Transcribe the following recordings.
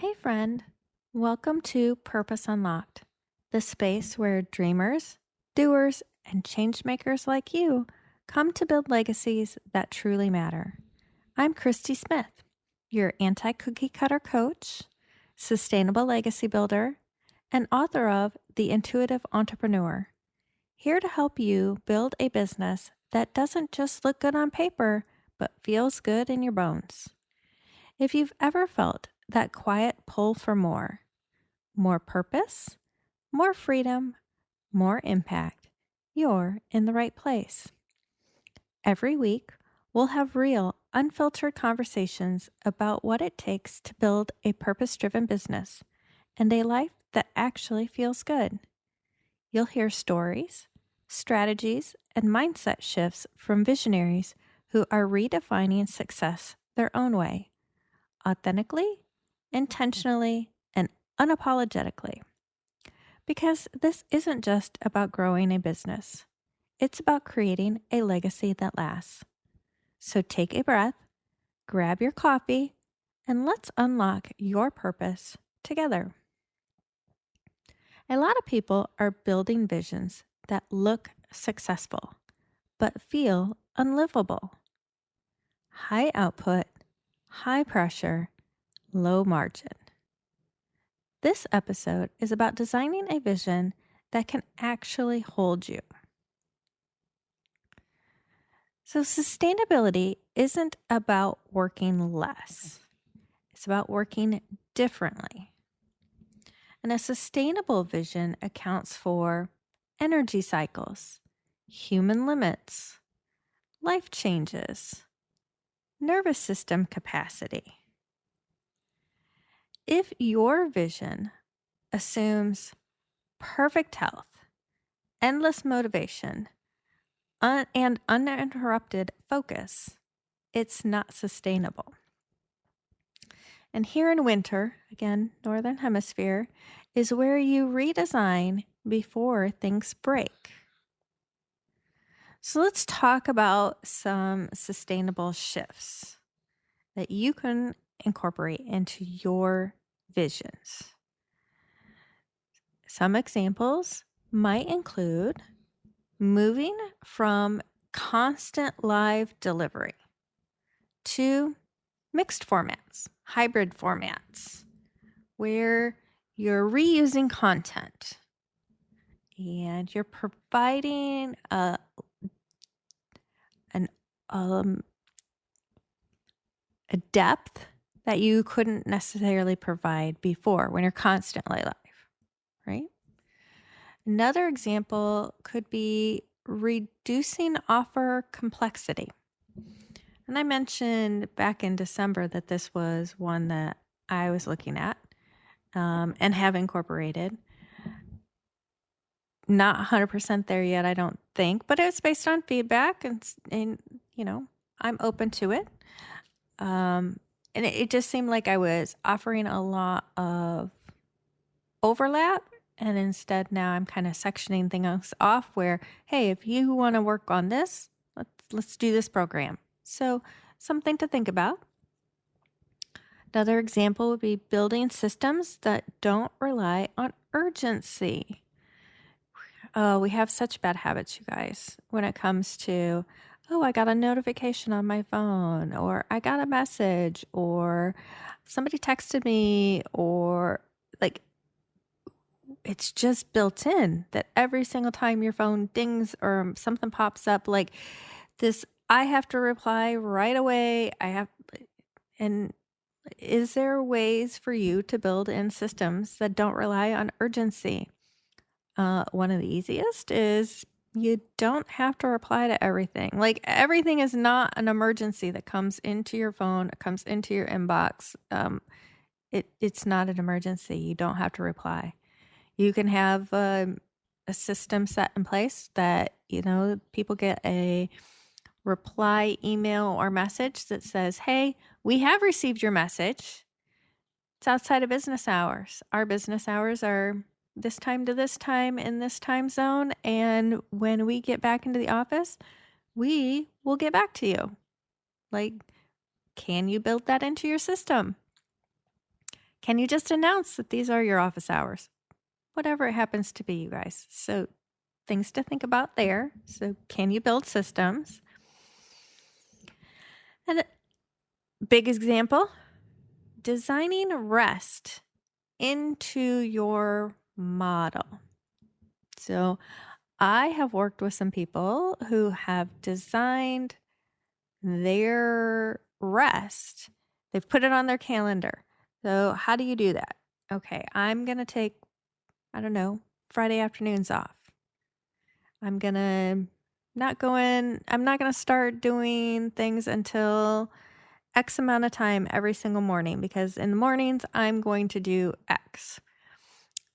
Hey, friend. Welcome to Purpose Unlocked, the space where dreamers, doers, and changemakers like you come to build legacies that truly matter. I'm Christy Smith, your anti cookie cutter coach, sustainable legacy builder, and author of The Intuitive Entrepreneur, here to help you build a business that doesn't just look good on paper, but feels good in your bones. If you've ever felt that quiet pull for more purpose, more freedom, more impact, you're in the right place. Every week, we'll have real, unfiltered conversations about what it takes to build a purpose driven business and a life that actually feels good. You'll hear stories, strategies, and mindset shifts from visionaries who are redefining success their own way, authentically, intentionally, and unapologetically. Because this isn't just about growing a business, it's about creating a legacy that lasts. So take a breath, grab your coffee, and let's unlock your purpose together. A lot of people are building visions that look successful, but feel unlivable. High output, high pressure, low margin. This episode is about designing a vision that can actually hold you. So, sustainability isn't about working less, it's about working differently. And a sustainable vision accounts for energy cycles, human limits, life changes, nervous system capacity. If your vision assumes perfect health, endless motivation, and uninterrupted focus, it's not sustainable. And here in winter, again, Northern Hemisphere, is where you redesign before things break. So let's talk about some sustainable shifts that you can incorporate into your visions. Some examples might include moving from constant live delivery to mixed formats, hybrid formats, where you're reusing content and you're providing an a depth that you couldn't necessarily provide before when you're constantly live, right? Another example could be reducing offer complexity. And I mentioned back in December that this was one that I was looking at and have incorporated. Not 100% there yet, I don't think, but it's based on feedback and I'm open to it. And it just seemed like I was offering a lot of overlap. And instead now I'm kind of sectioning things off where, hey, if you want to work on this, let's do this program. So something to think about. Another example would be building systems that don't rely on urgency. Oh, we have such bad habits, you guys, when it comes to, oh, I got a notification on my phone, or I got a message, or somebody texted me, or like it's just built in that every single time your phone dings or something pops up like this, I have to reply right away. And is there ways for you to build in systems that don't rely on urgency? One of the easiest is you don't have to reply to everything. Like everything is not an emergency that comes into your phone, comes into your inbox. It's not an emergency. You don't have to reply. You can have a system set in place that, people get a reply email or message that says, hey, we have received your message. It's outside of business hours. Our business hours are this time to this time in this time zone. And when we get back into the office, we will get back to you. Like, can you build that into your system? Can you just announce that these are your office hours? Whatever it happens to be, you guys. So things to think about there. So can you build systems? And a big example, designing rest into your model. So I have worked with some people who have designed their rest. They've put it on their calendar. So how do you do that? Okay, I'm going to take, I don't know, Friday afternoons off. I'm not going to start doing things until X amount of time every single morning, because in the mornings I'm going to do X.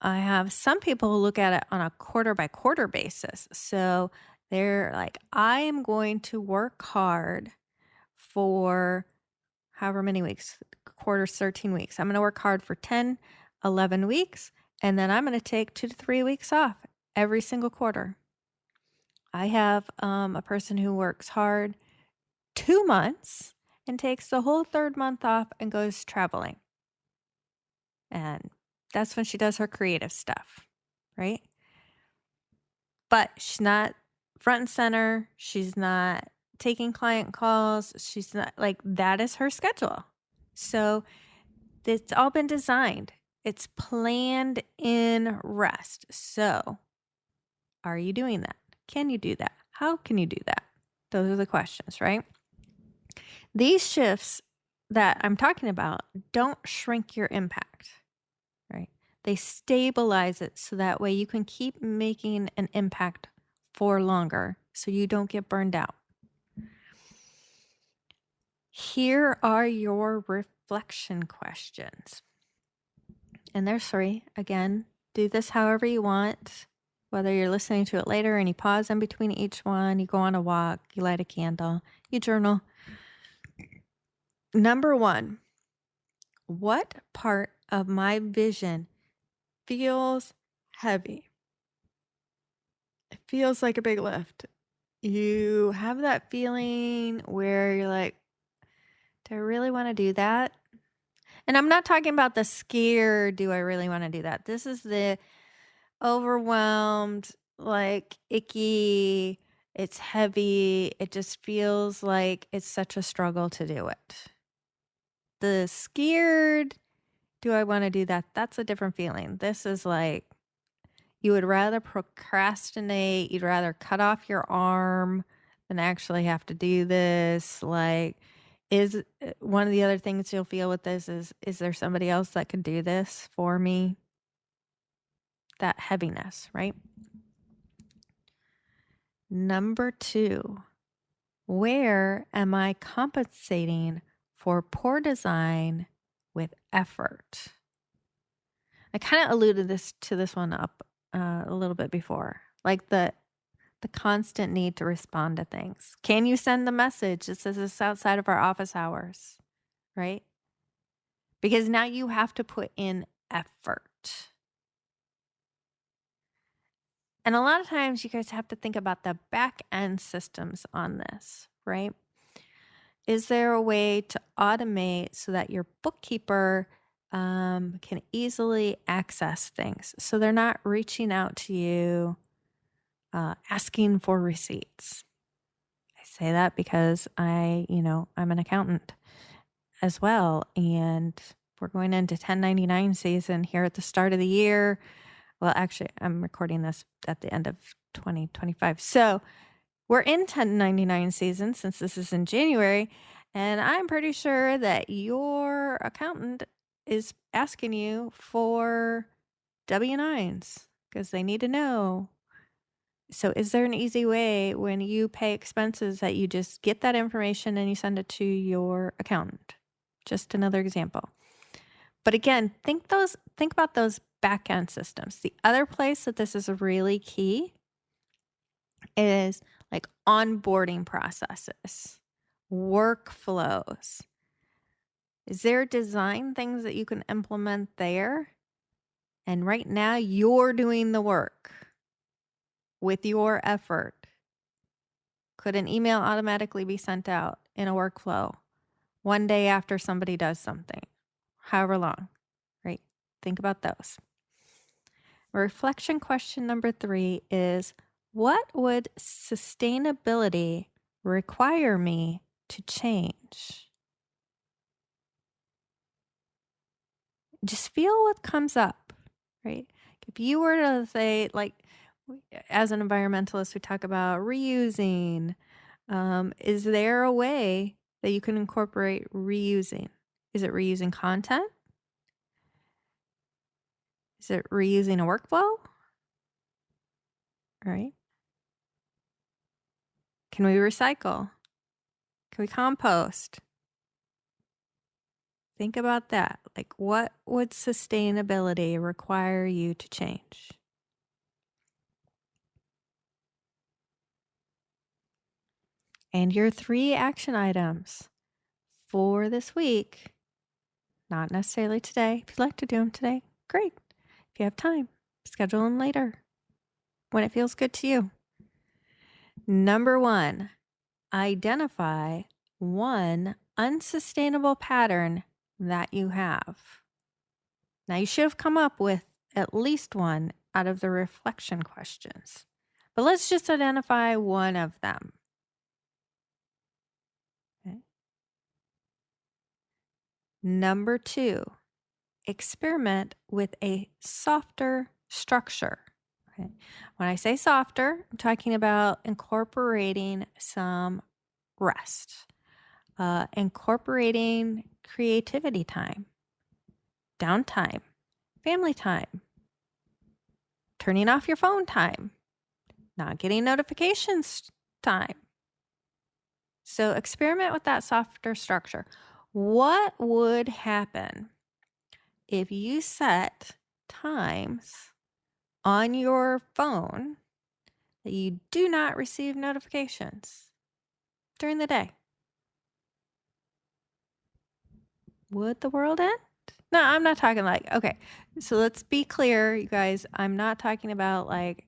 I have some people who look at it on a quarter by quarter basis. So they're like, I am going to work hard for however many weeks, quarters, 13 weeks. I'm going to work hard for 10, 11 weeks, and then I'm going to take 2 to 3 weeks off every single quarter. I have a person who works hard 2 months and takes the whole third month off and goes traveling. And that's when she does her creative stuff, right? But she's not front and center. She's not taking client calls. She's not like, that is her schedule. So it's all been designed. It's planned in rest. So are you doing that? Can you do that? How can you do that? Those are the questions, right? These shifts that I'm talking about don't shrink your impact, right? They stabilize it so that way you can keep making an impact for longer so you don't get burned out. Here are your reflection questions. And there's 3. Again, do this however you want, whether you're listening to it later and you pause in between each one, you go on a walk, you light a candle, you journal. Number 1, what part of my vision feels heavy? It feels like a big lift. You have that feeling where you're like, do I really want to do that? And I'm not talking about the scare, do I really want to do that? This is the overwhelmed, like icky, it's heavy. It just feels like it's such a struggle to do it. The scared, do I want to do that? That's a different feeling. This is like, you would rather procrastinate, you'd rather cut off your arm than actually have to do this. Like, is one of the other things you'll feel with this is there somebody else that could do this for me? That heaviness, right? Number 2, where am I compensating for poor design with effort? I kind of alluded to this one up a little bit before, like the constant need to respond to things. Can you send the message that says it's outside of our office hours, right? Because now you have to put in effort. And a lot of times you guys have to think about the back end systems on this, right? Is there a way to automate so that your bookkeeper can easily access things so they're not reaching out to you asking for receipts? I say that because I'm an accountant as well, and we're going into 1099 season here at the start of the year. Well, actually, I'm recording this at the end of 2025. So we're in 1099 season since this is in January, and I'm pretty sure that your accountant is asking you for W-9s because they need to know. So is there an easy way when you pay expenses that you just get that information and you send it to your accountant? Just another example. But again, think about those back end systems. The other place that this is really key is like onboarding processes, workflows. Is there design things that you can implement there? And right now you're doing the work with your effort. Could an email automatically be sent out in a workflow one day after somebody does something, however long? Think about those. Reflection question number 3 is, what would sustainability require me to change? Just feel what comes up, right? If you were to say, like, as an environmentalist, we talk about reusing. Is there a way that you can incorporate reusing? Is it reusing content? Is it reusing a workflow? Right? Can we recycle? Can we compost? Think about that. Like, what would sustainability require you to change? And your 3 action items for this week, not necessarily today. If you'd like to do them today, great. If you have time, schedule them later when it feels good to you. Number 1, identify one unsustainable pattern that you have. Now, you should have come up with at least one out of the reflection questions, but let's just identify one of them. Okay. Number 2, experiment with a softer structure. Okay. When I say softer, I'm talking about incorporating some rest, incorporating creativity time, downtime, family time, turning off your phone time, not getting notifications time. So experiment with that softer structure. What would happen if you set times on your phone that you do not receive notifications during the day? Would the world end? No, I'm not talking like, okay, so let's be clear, you guys. I'm not talking about like,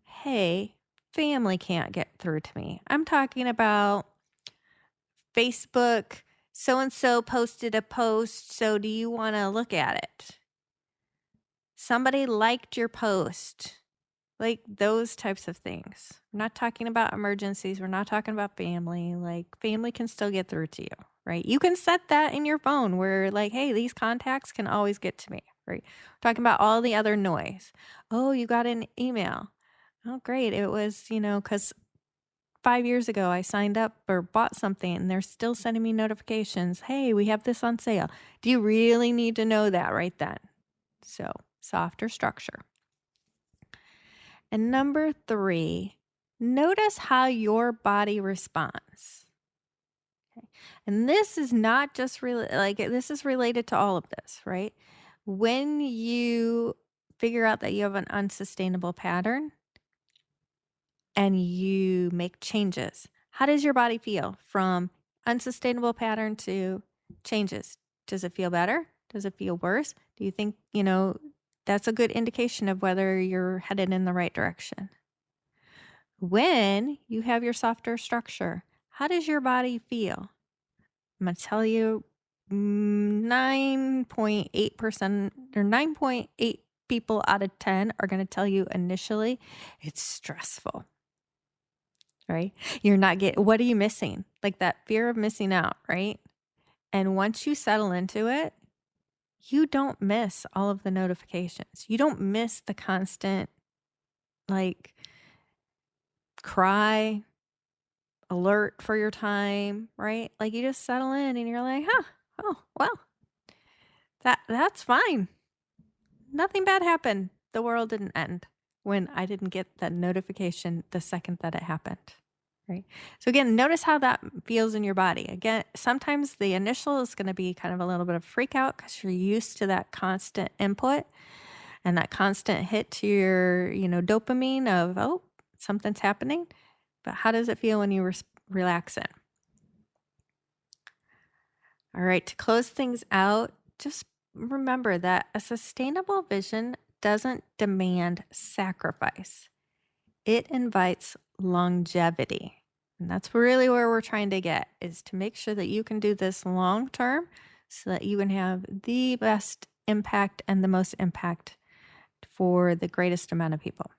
hey, family can't get through to me. I'm talking about Facebook, so-and-so posted a post, so do you want to look at it? Somebody liked your post. Like those types of things. We're not talking about emergencies. We're not talking about family. Like family can still get through to you, right? You can set that in your phone where like, hey, these contacts can always get to me, right? We're talking about all the other noise. Oh, you got an email. Oh, great. It was, because 5 years ago I signed up or bought something and they're still sending me notifications. Hey, we have this on sale. Do you really need to know that right then? So, softer structure. And number 3, notice how your body responds. Okay. And this is not just this is related to all of this, right? When you figure out that you have an unsustainable pattern and you make changes, how does your body feel from unsustainable pattern to changes? Does it feel better? Does it feel worse? Do you think, that's a good indication of whether you're headed in the right direction? When you have your softer structure, how does your body feel? I'm going to tell you 9.8% or 9.8 people out of 10 are going to tell you initially it's stressful, right? What are you missing? Like that fear of missing out, right? And once you settle into it, you don't miss all of the notifications. You don't miss the constant, like, cry, alert for your time, right? Like you just settle in and you're like, oh, well, that's fine. Nothing bad happened. The world didn't end when I didn't get that notification the second that it happened, right? So again, notice how that feels in your body. Again, sometimes the initial is going to be kind of a little bit of freak out because you're used to that constant input and that constant hit to your, dopamine of, oh, something's happening. But how does it feel when you relax it? All right, to close things out, just remember that a sustainable vision doesn't demand sacrifice. It invites longevity. And that's really where we're trying to get, is to make sure that you can do this long term so that you can have the best impact and the most impact for the greatest amount of people.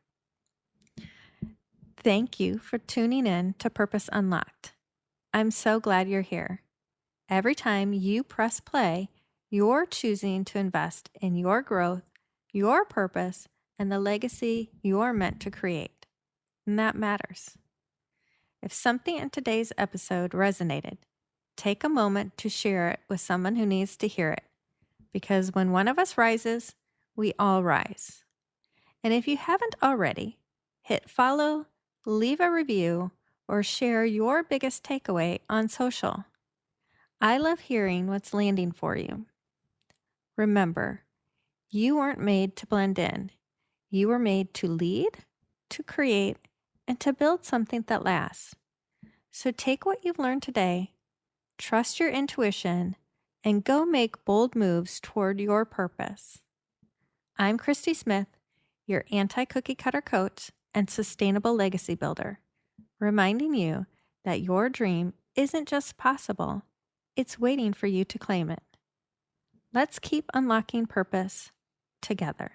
Thank you for tuning in to Purpose Unlocked. I'm so glad you're here. Every time you press play, you're choosing to invest in your growth, your purpose, and the legacy you're meant to create. And that matters. If something in today's episode resonated, take a moment to share it with someone who needs to hear it. Because when one of us rises, we all rise. And if you haven't already, hit follow, leave a review, or share your biggest takeaway on social. I love hearing what's landing for you. Remember, you weren't made to blend in. You were made to lead, to create, and to build something that lasts. So take what you've learned today, trust your intuition, and go make bold moves toward your purpose. I'm Christy Smith, your anti-cookie cutter coach and sustainable legacy builder, reminding you that your dream isn't just possible, it's waiting for you to claim it. Let's keep unlocking purpose together.